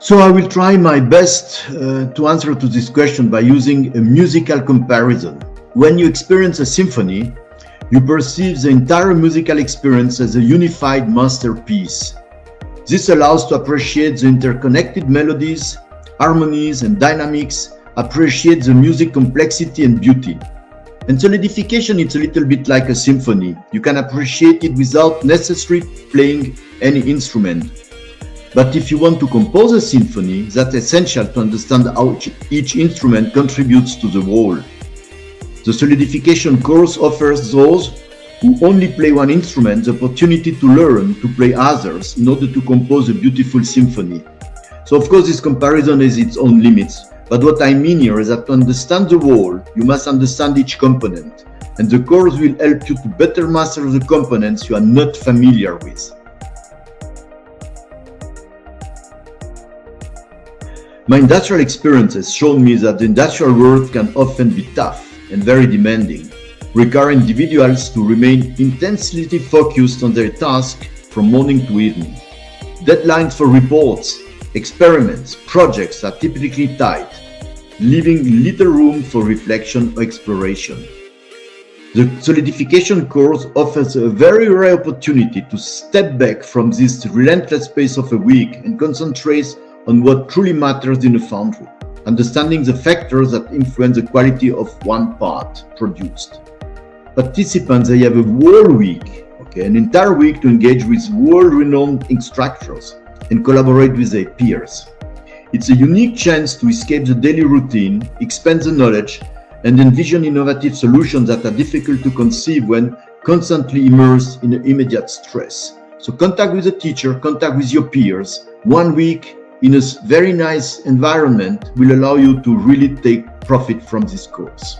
So I will try my best to answer to this question by using a musical comparison. When you experience a symphony, you perceive the entire musical experience as a unified masterpiece. This allows to appreciate the interconnected melodies, harmonies, and dynamics, appreciate the music complexity and beauty. And solidification, it's a little bit like a symphony. You can appreciate it without necessarily playing any instrument. But if you want to compose a symphony, that's essential to understand how each instrument contributes to the whole. The Solidification course offers those who only play one instrument the opportunity to learn to play others in order to compose a beautiful symphony. So of course this comparison has its own limits, but what I mean here is that to understand the whole, you must understand each component, and the course will help you to better master the components you are not familiar with. My industrial experience has shown me that the industrial world can often be tough and very demanding, requiring individuals to remain intensely focused on their task from morning to evening. Deadlines for reports, experiments, projects are typically tight, leaving little room for reflection or exploration. The Solidification course offers a very rare opportunity to step back from this relentless pace of a week and concentrate on what truly matters in a foundry, understanding the factors that influence the quality of one part produced. Participants, they have a whole week, an entire week to engage with world-renowned instructors and collaborate with their peers. It's a unique chance to escape the daily routine, expand the knowledge, and envision innovative solutions that are difficult to conceive when constantly immersed in immediate stress. So contact with a teacher, contact with your peers. 1 week in a very nice environment will allow you to really take profit from this course.